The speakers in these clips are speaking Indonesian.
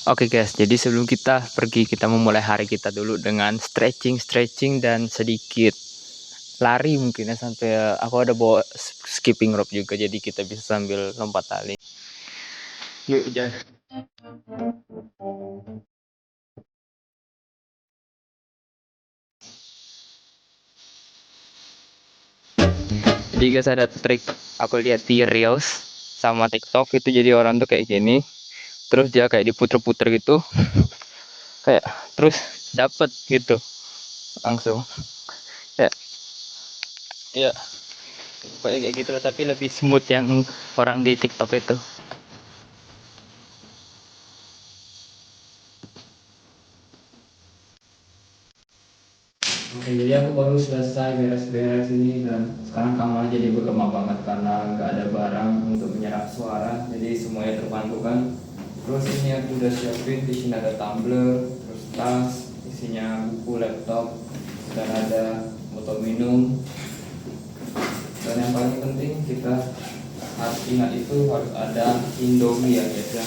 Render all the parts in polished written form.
Oke guys, jadi sebelum kita pergi, kita memulai hari kita dulu dengan stretching dan sedikit lari mungkin ya, sampai aku ada bawa skipping rope juga, jadi kita bisa sambil lompat tali. Yuk, jangan. Jadi guys, ada trik aku lihat di Reels sama TikTok itu, jadi orang tuh kayak gini, terus dia kayak diputer-puter gitu, kayak terus dapet gitu langsung. Ya, ya, kayak gitu loh, tapi lebih smooth yang orang di TikTok itu. Oke, jadi aku baru selesai beres-beres ini dan sekarang kamar jadi bergema banget karena nggak ada barang untuk menyerap suara, jadi semuanya terpantulkan. Terus ini aku udah siapin, di sini ada tumbler, terus tas, isinya buku, laptop, dan ada botol minum. Dan yang paling penting kita harus ingat itu harus ada Indomie ya guys ya.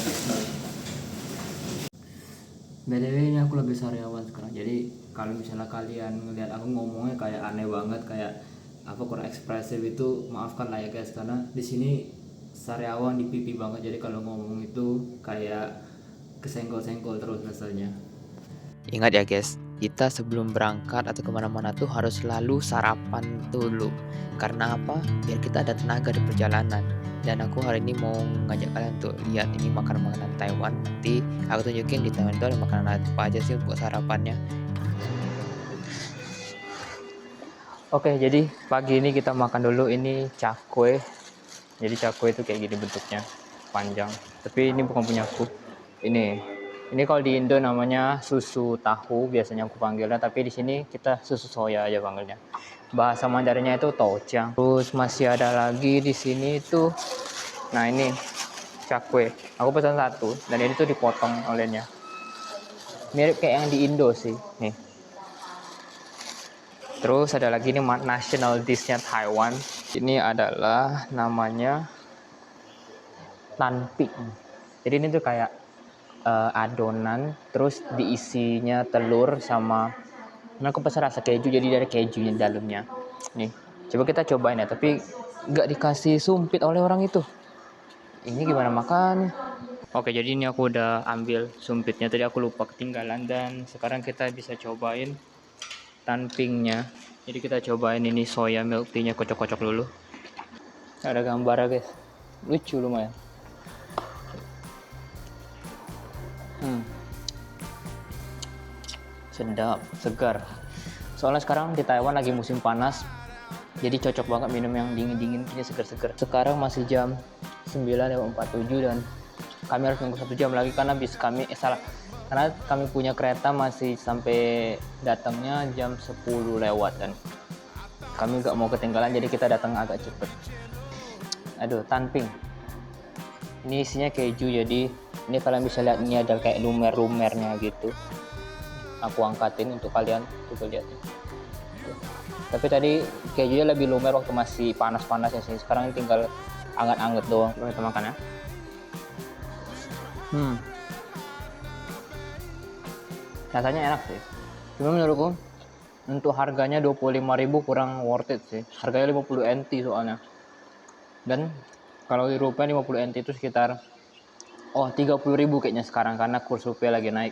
BTW ini aku lagi sariawan sekarang, jadi kalau misalnya kalian ngeliat aku ngomongnya kayak aneh banget, kayak apa kurang ekspresif itu, maafkan lah ya guys, karena di sini sariawan di pipi banget, jadi kalau ngomong itu kayak kesenggol-senggol terus rasanya. Ingat ya guys, kita sebelum berangkat atau kemana-mana tuh harus selalu sarapan dulu. Karena apa? Biar kita ada tenaga di perjalanan. Dan aku hari ini mau ngajak kalian untuk lihat ini makanan-makanan Taiwan. Nanti aku tunjukin di Taiwan itu ada makanan apa aja sih buat sarapannya. Oke, jadi pagi ini kita makan dulu ini cakwe. Jadi cakwe itu kayak gini bentuknya, panjang. Tapi ini bukan punya aku. Ini kalau di Indo namanya susu tahu biasanya aku panggilnya, tapi di sini kita susu soya aja panggilnya. Bahasa Mandarinnya itu toujang. Terus masih ada lagi di sini itu, nah ini cakwe. Aku pesan satu dan ini tuh dipotong olehnya. Mirip kayak yang di Indo sih, nih. Terus ada lagi ini national dish-nya Taiwan. Ini adalah namanya tanping. Jadi ini tuh kayak adonan, terus diisinya telur sama, nah aku pesan rasa keju, jadi dari kejunya di dalamnya. Nih, coba kita cobain ya, tapi nggak dikasih sumpit oleh orang itu. Ini gimana makan? Oke, jadi ini aku udah ambil sumpitnya, tadi aku lupa ketinggalan, dan sekarang kita bisa cobain tanpingnya. Jadi kita cobain ini soya milk tea-nya, kocok-kocok dulu. Ada gambarnya guys, lucu lumayan. Sedap, segar. Soalnya sekarang di Taiwan lagi musim panas, jadi cocok banget minum yang dingin-dingin, ini segar-segar. Sekarang masih jam 9.47 dan kami harus nunggu 1 jam lagi karena karena kami punya kereta masih sampai datangnya jam 10 lewat dan kami nggak mau ketinggalan, jadi kita datang agak cepet. Aduh, tanping. Ini isinya keju, jadi ini kalian bisa lihat, ini ada kayak lumer-lumernya gitu. Aku angkatin untuk kalian, coba lihat. Tapi tadi kejunya lebih lumer waktu masih panas-panasnya sih. Sekarang tinggal anget-anget doang. Coba kita makan ya. Rasanya enak sih. Cuma menurutku untuk harganya 25.000 kurang worth it sih. Harganya 50 NT soalnya. Dan kalau di rupiah 50 NT itu sekitar 30.000 kayaknya sekarang karena kurs rupiah lagi naik.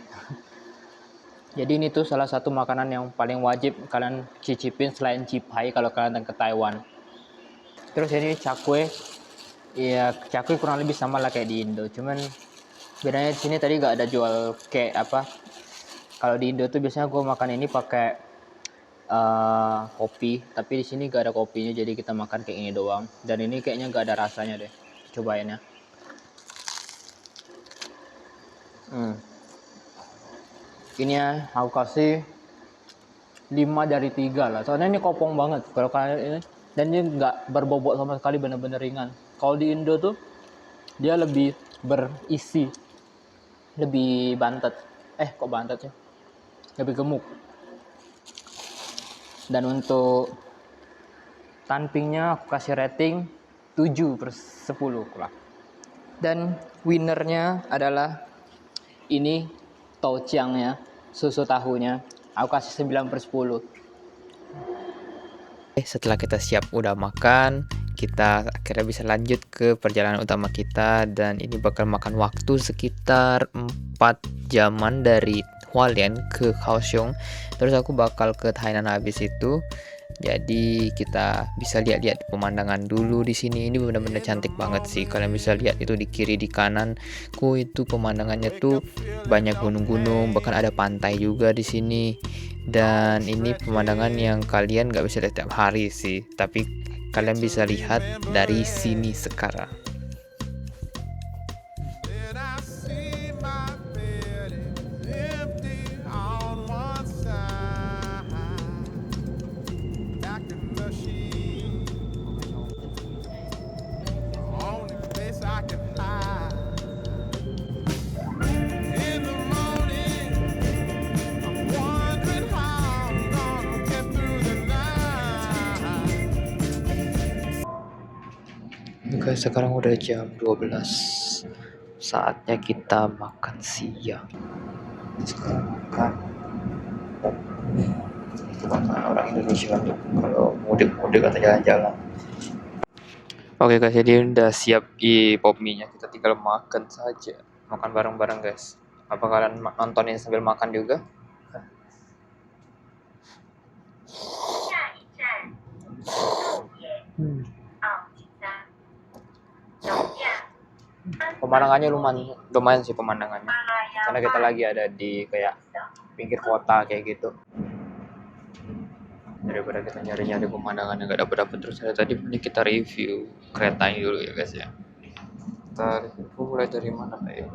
Jadi ini tuh salah satu makanan yang paling wajib kalian cicipin selain cipai kalau kalian datang ke Taiwan. Terus ini cakwe. Iya, cakwe kurang lebih sama lah kayak di Indo. Cuman bedanya di sini tadi gak ada jual kayak apa. Kalau di Indo tuh biasanya gue makan ini pakai kopi, tapi di sini gak ada kopinya, jadi kita makan kayak ini doang. Dan ini kayaknya gak ada rasanya deh. Cobain ya. Ini ya, aku kasih 5 dari 3 lah. Soalnya ini kopong banget. Kalau kalian ini, dan ini nggak berbobot sama sekali, bener-bener ringan. Kalau di Indo tuh dia lebih berisi, lebih bantet. Kok bantet sih? Lebih gemuk. Dan untuk tanpingnya aku kasih rating 7/10 lah. Dan winnernya adalah Ini touchiangnya, susu tahunya. Aku kasih 9/10. Setelah kita siap udah makan, kita akhirnya bisa lanjut ke perjalanan utama kita, dan ini bakal makan waktu sekitar 4 jaman dari Hualien ke Kaohsiung. Terus aku bakal ke Tainan habis itu. Jadi kita bisa lihat-lihat pemandangan dulu di sini. Ini benar-benar cantik banget sih. Kalian bisa lihat itu di kiri di kananku itu pemandangannya tuh banyak gunung-gunung, bahkan ada pantai juga di sini. Dan ini pemandangan yang kalian nggak bisa lihat tiap hari sih, tapi kalian bisa lihat dari sini sekarang. Guys, sekarang udah jam 12. Saatnya kita makan siang. Sekarang makan. Kebanyakan orang Indonesia tuh kalau mudik-mudik atau jalan-jalan. Oke guys, jadi udah siap di pop mie-nya. Kita tinggal makan saja. Makan bareng-bareng guys. Apa kalian nontonin sambil makan juga? Pemandangannya lumayan sih pemandangannya. Karena kita lagi ada di kayak pinggir kota kayak gitu. Daripada kita nyari-nyari pemandangan yang gak dapet-dapet terus ada tadi, mending kita review keretanya dulu ya guys ya. Kita review mulai dari mana kayak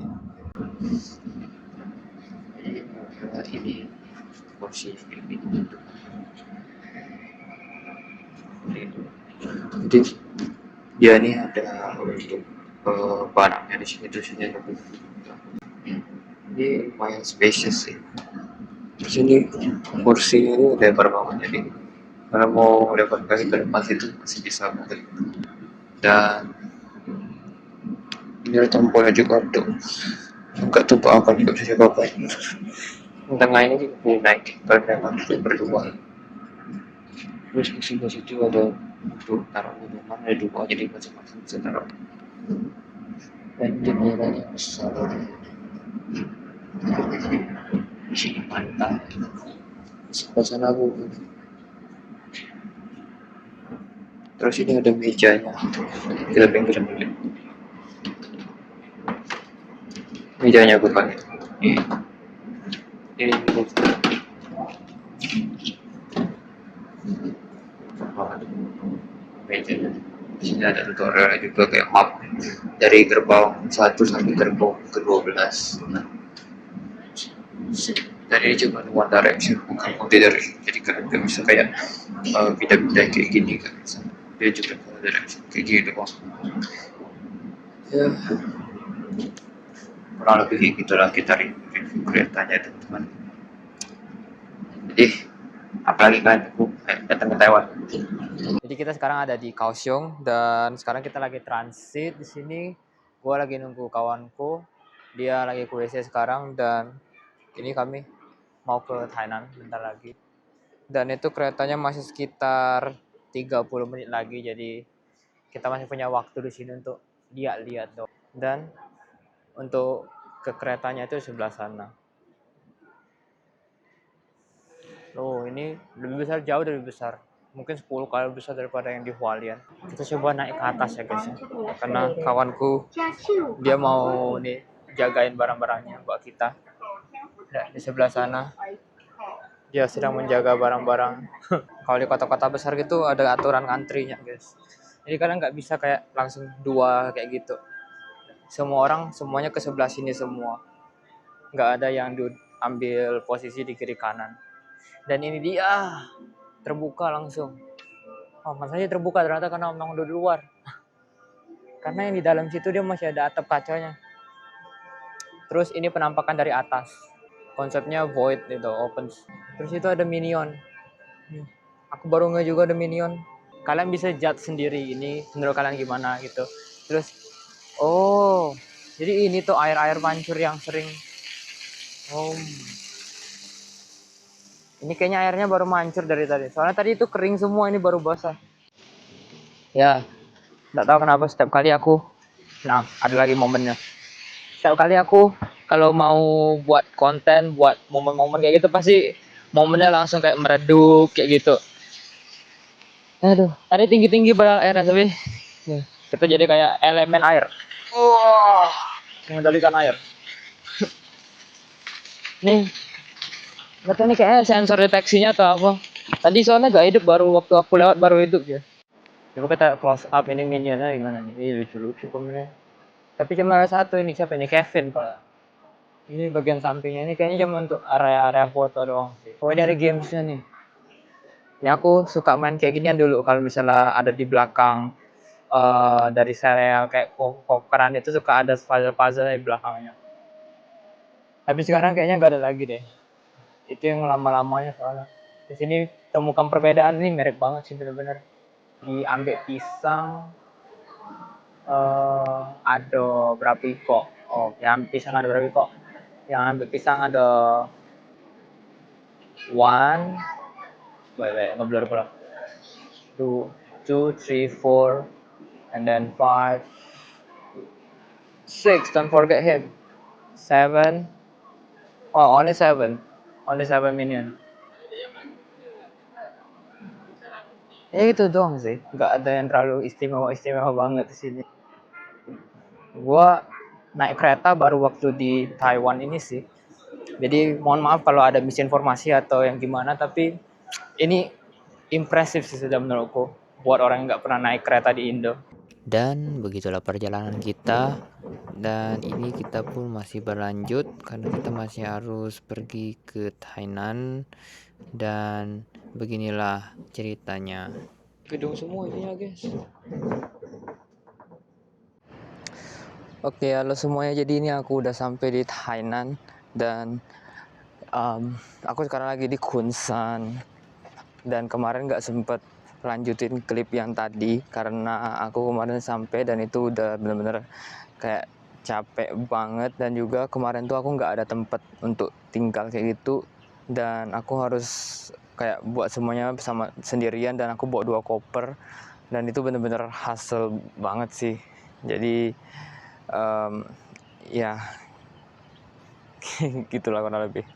ini kursi ini. Jadi dia ini ada untuk barangnya di sini, terus ini ada ini lumayan spacious sih. Di sini kursi ini lebar banget, jadi kalau mau lebar kaki ke depan itu masih bisa banget. Dan ini ada tombolnya juga tuh, enggak tuh apa juga bisa coba. Tengah ini juga naik memang berdua. Terus di sebelah situ ada untuk taruh minuman, ada dua, jadi macam-macam bisa taruh. Dan jendelanya besar. Di sini pantai. Sebelah sana aku. Terus ini ada mejanya. Kita pinggir dulu. Mejanya aku pakai. Ini meja. Di sini ada tutorial juga kayak map dari gerbang 1 sampai gerbang ke-12. Dan ini cuma one direction, bukan multi direction. Jadi kalian nggak bisa kayak pindah-pindah kayak gini kan. Dia juga one direction kayak gini doang. Ya, kurang lebih kayak gitulah kita review keretanya teman-teman. Jadi apalagi kan aku datang ke Taiwan. Jadi kita sekarang ada di Kaohsiung dan sekarang kita lagi transit di sini. Gua lagi nunggu kawanku, dia lagi ke WC sekarang, dan ini kami mau ke Tainan bentar lagi. Dan itu keretanya masih sekitar 30 menit lagi, jadi kita masih punya waktu di sini untuk lihat-lihat dong. Dan untuk ke keretanya itu sebelah sana. Oh, ini lebih besar, jauh lebih besar. Mungkin 10 kali besar daripada yang di Hualien. Kita coba naik ke atas ya guys ya. Karena kawanku dia mau nih jagain barang-barangnya buat kita. Dan di sebelah sana dia sedang menjaga barang-barang. Kalau di kota-kota besar gitu ada aturan antrinya guys. Jadi kalian nggak bisa kayak langsung dua kayak gitu. Semua orang semuanya ke sebelah sini semua. Nggak ada yang ambil posisi di kiri kanan. Dan ini dia terbuka langsung. Oh, masanya terbuka ternyata karena memang udah di luar. Karena yang di dalam situ dia masih ada atap kacanya. Terus ini penampakan dari atas. Konsepnya void itu, open. Terus itu ada minion. Aku baru nggak juga ada minion. Kalian bisa judge sendiri ini menurut kalian gimana gitu. Terus oh, jadi ini tuh air-air mancur yang sering Oh, ini kayaknya airnya baru mancur dari tadi. Soalnya tadi itu kering semua, ini baru basah. Ya, nggak tahu kenapa setiap kali aku, nah ada lagi momennya. Setiap kali aku kalau mau buat konten, buat momen-momen kayak gitu pasti momennya langsung kayak meredup kayak gitu. Aduh, tadi tinggi-tinggi padahal airnya tapi ya, kita jadi kayak elemen air. Wah, mengendalikan air. Nih, nggak tahu nih kayaknya sensor deteksinya atau apa. Tadi soalnya gak hidup, baru waktu aku lewat baru hidup ya. Coba kita close up ini minionnya gimana nih? Ini lucu-lucu komennya. Tapi cuma ada satu ini, siapa ini? Kevin Pak. Ini bagian sampingnya ini kayaknya cuma untuk area-area foto doang sih. Oh ini ada gamesnya nih. Ini aku suka main kayak ginian dulu kalau misalnya ada di belakang dari serial kayak kokeran itu suka ada puzzle-puzzle di belakangnya. Tapi sekarang kayaknya nggak ada lagi deh. Itu yang lama-lamanya soalnya. Di sini temukan perbedaan ini mirip banget sih bener-bener. Diambil pisang, ada berapa kok? Oh, yang pisang ada berapa kok? Yang ambil pisang ada one, wait, ngeblur pula. Two, three, four, and then five, six. Don't forget him. Seven. Oh, only seven. Only 7 million. Ya itu doang sih. Nggak ada yang terlalu istimewa banget di sini. Gua naik kereta baru waktu di Taiwan ini sih. Jadi mohon maaf kalau ada misinformasi atau yang gimana, tapi ini impresif sih sudah menurutku buat orang yang nggak pernah naik kereta di Indo. Dan begitulah perjalanan kita, dan ini kita pun masih berlanjut karena kita masih harus pergi ke Tainan, dan beginilah ceritanya. Gedung semua ini ya guys. Oke, halo semuanya. Jadi ini aku udah sampai di Tainan dan aku sekarang lagi di Kunsan. Dan kemarin nggak sempet lanjutin klip yang tadi karena aku kemarin sampai dan itu udah bener-bener kayak capek banget, dan juga kemarin tuh aku nggak ada tempat untuk tinggal kayak gitu, dan aku harus kayak buat semuanya sama sendirian, dan aku bawa 2 koper dan itu bener-bener hassle banget sih. Jadi ya gitulah kurang lebih.